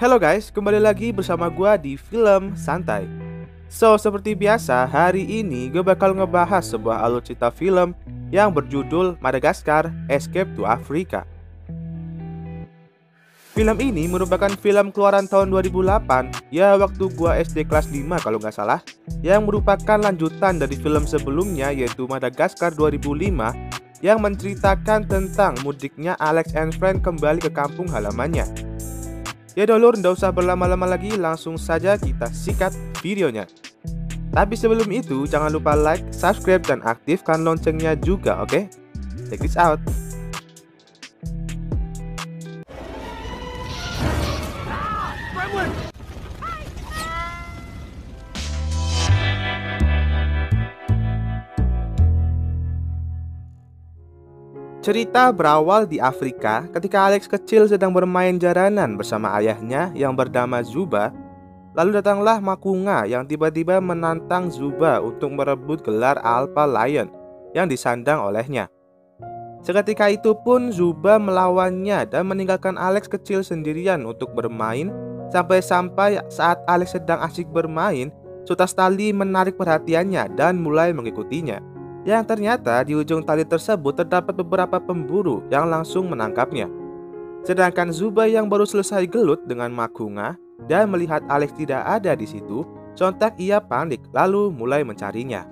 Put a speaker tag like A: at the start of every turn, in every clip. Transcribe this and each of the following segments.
A: Halo guys, kembali lagi bersama gua di Film Santai. Seperti biasa, hari ini gue bakal ngebahas sebuah alur cerita film yang berjudul Madagascar Escape to Africa. Film ini merupakan film keluaran tahun 2008, ya waktu gua SD kelas 5 kalau nggak salah, yang merupakan lanjutan dari film sebelumnya yaitu Madagascar 2005 yang menceritakan tentang mudiknya Alex and Friend kembali ke kampung halamannya. Ya dulur, nggak usah berlama-lama lagi, langsung saja kita sikat videonya. Tapi sebelum itu, jangan lupa like, subscribe, dan aktifkan loncengnya juga, oke? Check this out. Cerita berawal di Afrika ketika Alex kecil sedang bermain jaranan bersama ayahnya yang bernama Zuba. Lalu datanglah Makunga yang tiba-tiba menantang Zuba untuk merebut gelar Alpha Lion yang disandang olehnya. Seketika itu pun Zuba melawannya dan meninggalkan Alex kecil sendirian untuk bermain sampai saat Alex sedang asyik bermain, sutas tali menarik perhatiannya dan mulai mengikutinya. Yang ternyata di ujung tali tersebut terdapat beberapa pemburu yang langsung menangkapnya. Sedangkan Zuba yang baru selesai gelut dengan Makunga dan melihat Alex tidak ada di situ, sontak ia panik lalu mulai mencarinya.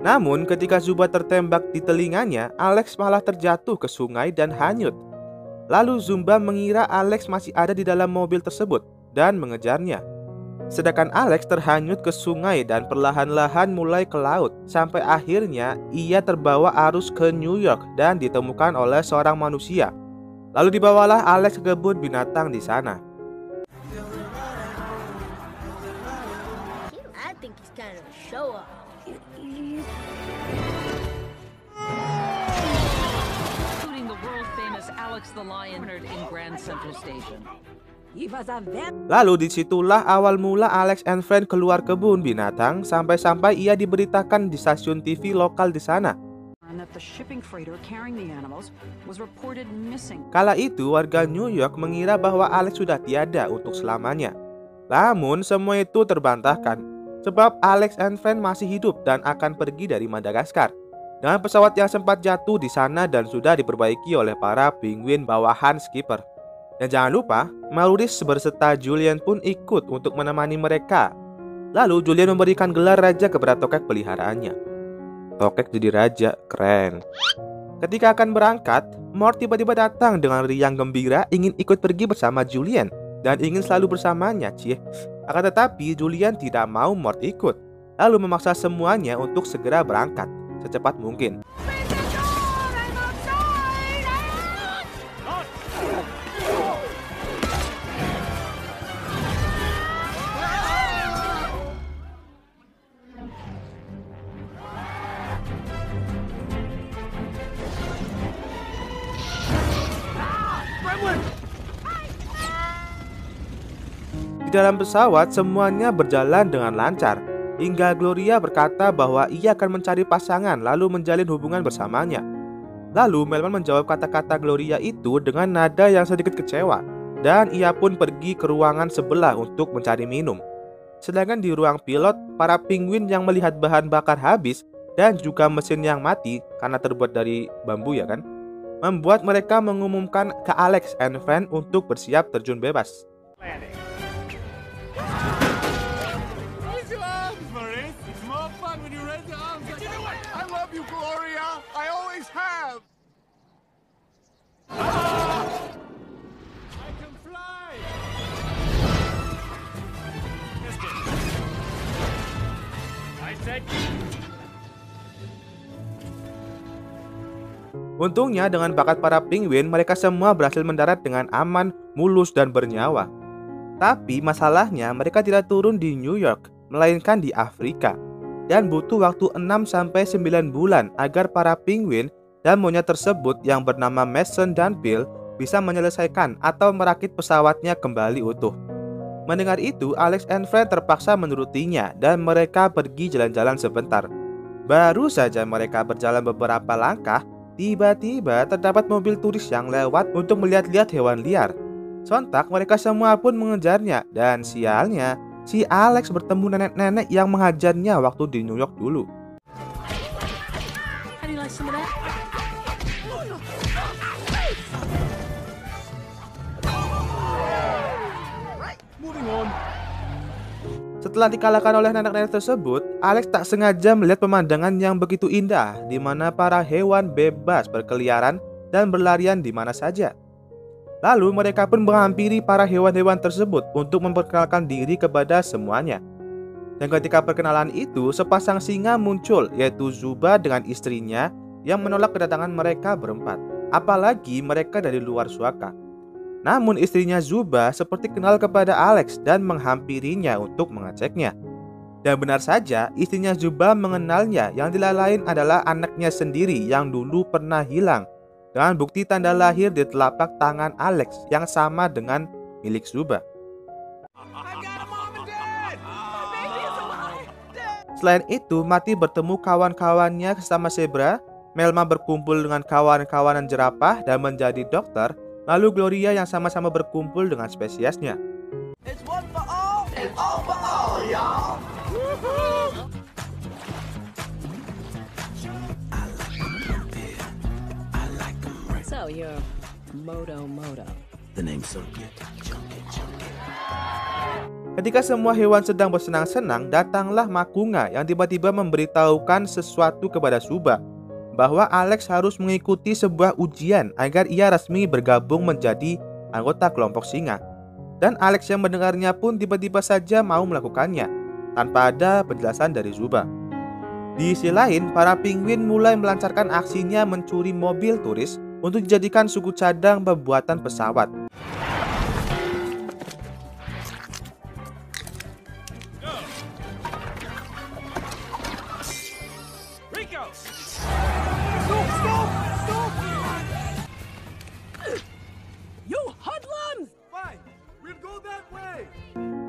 A: Namun ketika Zuba tertembak di telinganya, Alex malah terjatuh ke sungai dan hanyut. Lalu Zuba mengira Alex masih ada di dalam mobil tersebut dan mengejarnya. Sedangkan Alex terhanyut ke sungai dan perlahan-lahan mulai ke laut, sampai akhirnya ia terbawa arus ke New York dan ditemukan oleh seorang manusia. Lalu dibawalah Alex ke kebun binatang di sana. Lalu disitulah awal mula Alex and Friend keluar kebun binatang sampai ia diberitakan di stasiun TV lokal di sana. Kala itu warga New York mengira bahwa Alex sudah tiada untuk selamanya. Namun semua itu terbantahkan, sebab Alex and Friend masih hidup dan akan pergi dari Madagaskar dengan pesawat yang sempat jatuh di sana dan sudah diperbaiki oleh para penguin bawahan skipper. Dan jangan lupa, Maurice berserta Julian pun ikut untuk menemani mereka. Lalu Julian memberikan gelar raja kepada tokek peliharaannya. Tokek jadi raja, keren. Ketika akan berangkat, Mort tiba-tiba datang dengan riang gembira ingin ikut pergi bersama Julian dan ingin selalu bersamanya, cie. Akan tetapi Julian tidak mau Mort ikut, lalu memaksa semuanya untuk segera berangkat secepat mungkin. Di dalam pesawat semuanya berjalan dengan lancar, hingga Gloria berkata bahwa ia akan mencari pasangan lalu menjalin hubungan bersamanya. Lalu Melman menjawab kata-kata Gloria itu dengan nada yang sedikit kecewa, dan ia pun pergi ke ruangan sebelah untuk mencari minum. Sedangkan di ruang pilot, para penguin yang melihat bahan bakar habis dan juga mesin yang mati karena terbuat dari bambu ya kan, membuat mereka mengumumkan ke Alex and Friend untuk bersiap terjun bebas. Untungnya dengan bakat para penguin, mereka semua berhasil mendarat dengan aman, mulus, dan bernyawa. Tapi masalahnya mereka tidak turun di New York, melainkan di Afrika. Dan butuh waktu 6-9 bulan agar para penguin dan monyet tersebut yang bernama Mason dan Bill bisa menyelesaikan atau merakit pesawatnya kembali utuh. Mendengar itu, Alex and Fred terpaksa menurutinya dan mereka pergi jalan-jalan sebentar. Baru saja mereka berjalan beberapa langkah, tiba-tiba terdapat mobil turis yang lewat untuk melihat-lihat hewan liar. Sontak mereka semua pun mengejarnya dan sialnya, si Alex bertemu nenek-nenek yang menghajarnya waktu di New York dulu.
B: How do you like some of that? Moving on.
A: Setelah dikalahkan oleh nenek-nenek tersebut, Alex tak sengaja melihat pemandangan yang begitu indah di mana para hewan bebas berkeliaran dan berlarian di mana saja. Lalu mereka pun menghampiri para hewan-hewan tersebut untuk memperkenalkan diri kepada semuanya. Dan ketika perkenalan itu, sepasang singa muncul, yaitu Zuba dengan istrinya yang menolak kedatangan mereka berempat. Apalagi mereka dari luar Suaka. Namun istrinya Zuba seperti kenal kepada Alex dan menghampirinya untuk mengeceknya. Dan benar saja, istrinya Zuba mengenalnya, yang tidak lain adalah anaknya sendiri yang dulu pernah hilang, dengan bukti tanda lahir di telapak tangan Alex yang sama dengan milik Zuba. Selain itu, Marty bertemu kawan-kawannya sesama zebra, Melma berkumpul dengan kawan-kawanan jerapah dan menjadi dokter, lalu Gloria yang sama-sama berkumpul dengan spesiesnya.
B: So you're Moto.
C: The name's so good.
A: Ketika semua hewan sedang bersenang-senang, datanglah Makunga yang tiba-tiba memberitahukan sesuatu kepada Zuba, bahwa Alex harus mengikuti sebuah ujian agar ia resmi bergabung menjadi anggota kelompok singa. Dan Alex yang mendengarnya pun tiba-tiba saja mau melakukannya, tanpa ada penjelasan dari Zuba. Di sisi lain, para penguin mulai melancarkan aksinya mencuri mobil turis untuk dijadikan suku cadang pembuatan pesawat.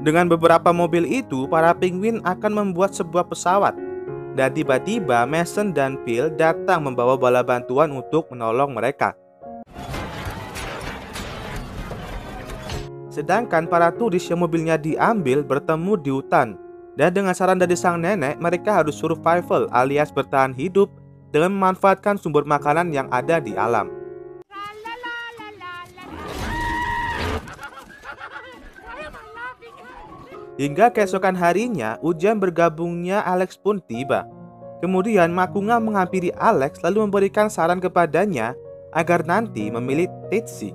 A: Dengan beberapa mobil itu, para penguin akan membuat sebuah pesawat. Dan tiba-tiba Mason dan Phil datang membawa bala bantuan untuk menolong mereka. Sedangkan para turis yang mobilnya diambil bertemu di hutan. Dan dengan saran dari sang nenek, mereka harus survival alias bertahan hidup dengan memanfaatkan sumber makanan yang ada di alam. Hingga keesokan harinya, ujian bergabungnya Alex pun tiba. Kemudian Makunga menghampiri Alex lalu memberikan saran kepadanya agar nanti memilih Titsi.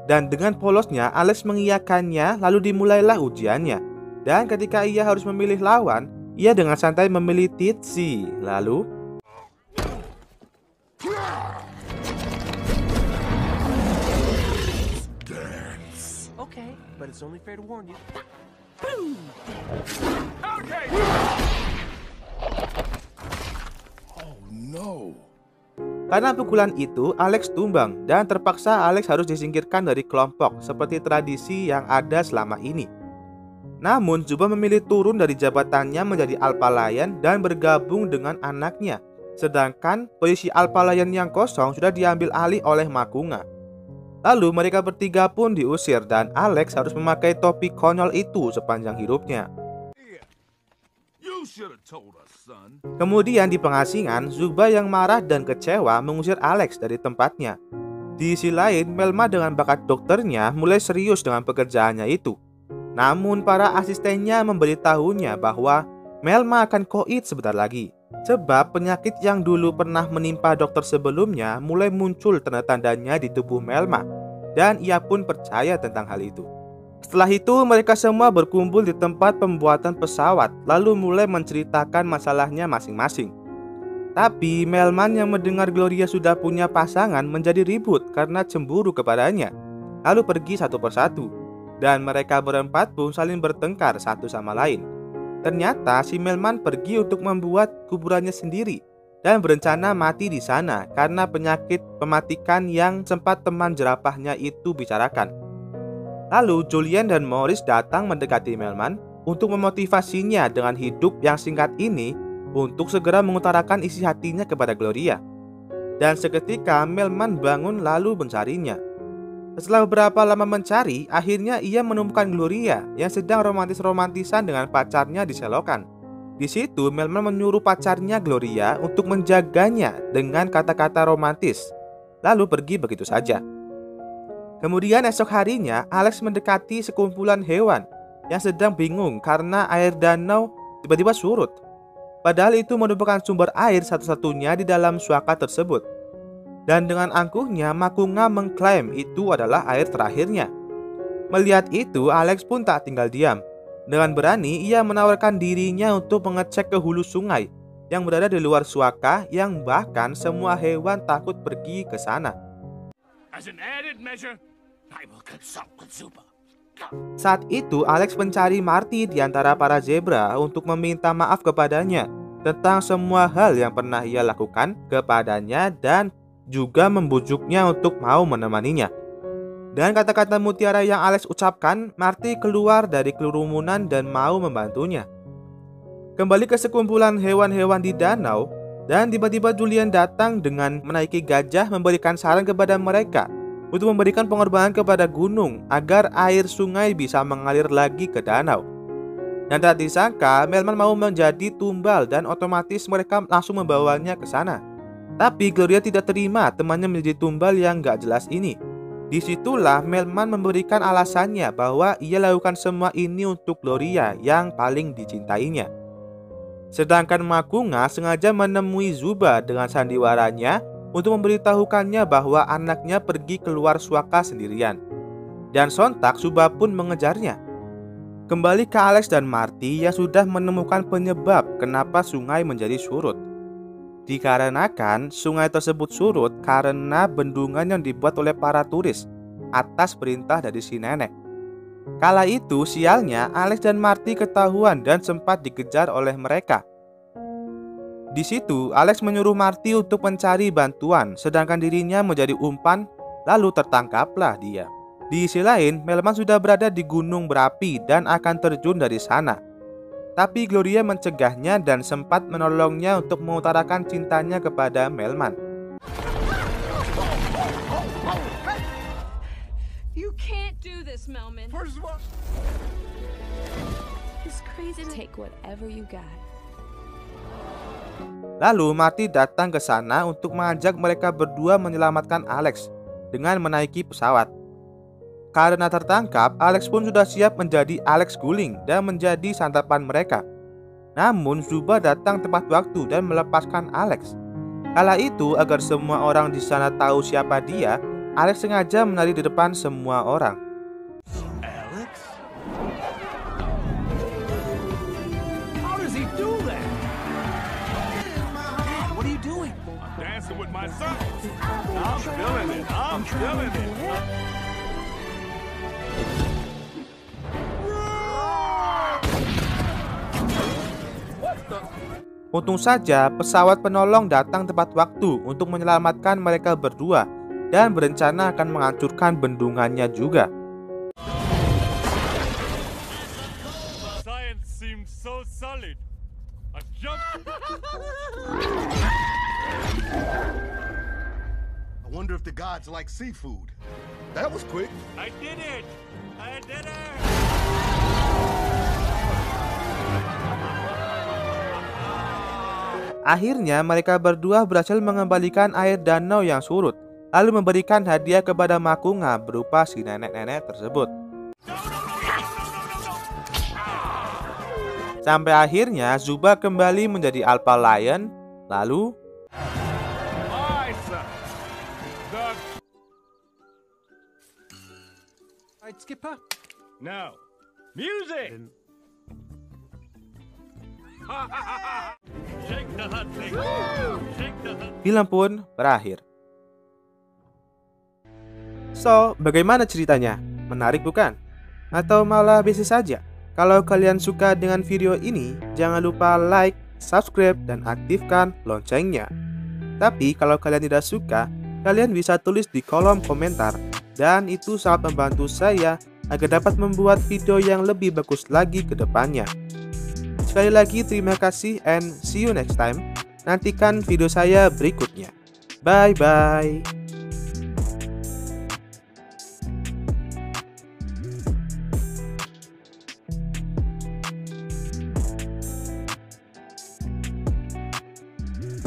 A: Dan dengan polosnya, Alex mengiyakannya lalu dimulailah ujiannya. Dan ketika ia harus memilih lawan, ia dengan santai memilih Titsi. Lalu
C: Okay, but it's only fair to warn you.
D: Oh no.
A: karena pukulan itu, Alex tumbang dan terpaksa Alex harus disingkirkan dari kelompok seperti tradisi yang ada selama ini. Namun, Zuba memilih turun dari jabatannya menjadi Alpha Lion dan bergabung dengan anaknya. Sedangkan posisi Alpha Lion yang kosong sudah diambil alih oleh Makunga. Lalu mereka bertiga pun diusir dan Alex harus memakai topi konyol itu sepanjang hidupnya. Kemudian di pengasingan, Zuba yang marah dan kecewa mengusir Alex dari tempatnya. Di sisi lain, Melma dengan bakat dokternya mulai serius dengan pekerjaannya itu. Namun para asistennya memberitahunya bahwa Melma akan koit sebentar lagi. Sebab penyakit yang dulu pernah menimpa dokter sebelumnya mulai muncul tanda-tandanya di tubuh Melma. Dan ia pun percaya tentang hal itu. Setelah itu mereka semua berkumpul di tempat pembuatan pesawat lalu mulai menceritakan masalahnya masing-masing. Tapi Melman yang mendengar Gloria sudah punya pasangan menjadi ribut karena cemburu kepadanya. Lalu pergi satu persatu. Dan mereka berempat pun saling bertengkar satu sama lain. Ternyata si Melman pergi untuk membuat kuburannya sendiri dan berencana mati di sana karena penyakit mematikan yang sempat teman jerapahnya itu bicarakan. Lalu Julian dan Morris datang mendekati Melman untuk memotivasinya dengan hidup yang singkat ini untuk segera mengutarakan isi hatinya kepada Gloria. Dan seketika Melman bangun lalu mencarinya. Setelah beberapa lama mencari, akhirnya ia menemukan Gloria yang sedang romantis-romantisan dengan pacarnya di selokan. Di situ Melman menyuruh pacarnya Gloria untuk menjaganya dengan kata-kata romantis, lalu pergi begitu saja. Kemudian esok harinya, Alex mendekati sekumpulan hewan yang sedang bingung karena air danau tiba-tiba surut. Padahal itu merupakan sumber air satu-satunya di dalam suaka tersebut. Dan dengan angkuhnya, Makunga mengklaim itu adalah air terakhirnya. Melihat itu, Alex pun tak tinggal diam. Dengan berani, ia menawarkan dirinya untuk mengecek ke hulu sungai yang berada di luar suaka, yang bahkan semua hewan takut pergi ke sana.
D: As an added measure, I will consult with Zuba.
A: Saat itu Alex mencari Marty di antara para zebra untuk meminta maaf kepadanya tentang semua hal yang pernah ia lakukan kepadanya dan juga membujuknya untuk mau menemaninya. Dengan kata-kata mutiara yang Alex ucapkan, Marty keluar dari kerumunan dan mau membantunya. Kembali ke sekumpulan hewan-hewan di danau, dan tiba-tiba Julian datang dengan menaiki gajah memberikan saran kepada mereka untuk memberikan pengorbanan kepada gunung agar air sungai bisa mengalir lagi ke danau. Dan tak disangka Melman mau menjadi tumbal dan otomatis mereka langsung membawanya ke sana. Tapi Gloria tidak terima temannya menjadi tumbal yang gak jelas ini. Disitulah Melman memberikan alasannya bahwa ia lakukan semua ini untuk Gloria yang paling dicintainya. Sedangkan Makunga sengaja menemui Zuba dengan sandiwaranya untuk memberitahukannya bahwa anaknya pergi keluar suaka sendirian. Dan sontak Zuba pun mengejarnya. Kembali ke Alex dan Marty yang sudah menemukan penyebab kenapa sungai menjadi surut. Dikarenakan sungai tersebut surut karena bendungan yang dibuat oleh para turis atas perintah dari si nenek. Kala itu sialnya Alex dan Marty ketahuan dan sempat dikejar oleh mereka. Di situ Alex menyuruh Marty untuk mencari bantuan, sedangkan dirinya menjadi umpan, lalu tertangkaplah dia. Di sisi lain, Melman sudah berada di gunung berapi dan akan terjun dari sana. Tapi Gloria mencegahnya dan sempat menolongnya untuk mengutarakan cintanya kepada Melman.
B: You can't do this, Melman.
C: First of all,
B: It's crazy. Take whatever you got.
A: Lalu Marty datang ke sana untuk mengajak mereka berdua menyelamatkan Alex dengan menaiki pesawat. Karena tertangkap, Alex pun sudah siap menjadi Alex guling dan menjadi santapan mereka. Namun Zuba datang tepat waktu dan melepaskan Alex. Kala itu, agar semua orang di sana tahu siapa dia, Alex sengaja menari di depan semua orang.
C: Alex?
D: How does he do that?
C: What are you doing?
D: I'm dancing with my son. I'm feeling it. I'm feeling it.
A: Untung saja pesawat penolong datang tepat waktu untuk menyelamatkan mereka berdua dan berencana akan menghancurkan bendungannya juga.
D: Science seems so solid. A jump.
E: I wonder if the gods like seafood. That was quick.
D: I did it. I did it.
A: Akhirnya mereka berdua berhasil mengembalikan air danau yang surut, lalu memberikan hadiah kepada Makunga berupa si nenek-nenek tersebut. Sampai akhirnya Zuba kembali menjadi Alpha Lion, lalu
D: My son. The
C: Right, Skipper?
D: now. Music. Shake the hot thing. Shake the hot.
A: film pun berakhir. So, bagaimana ceritanya? Menarik bukan? Atau malah biasa saja? Kalau kalian suka dengan video ini, jangan lupa like, subscribe, dan aktifkan loncengnya. Tapi kalau kalian tidak suka, kalian bisa tulis di kolom komentar. Dan itu sangat membantu saya agar dapat membuat video yang lebih bagus lagi ke depannya. Sekali lagi terima kasih and see you next time. Nantikan video saya berikutnya. Bye bye.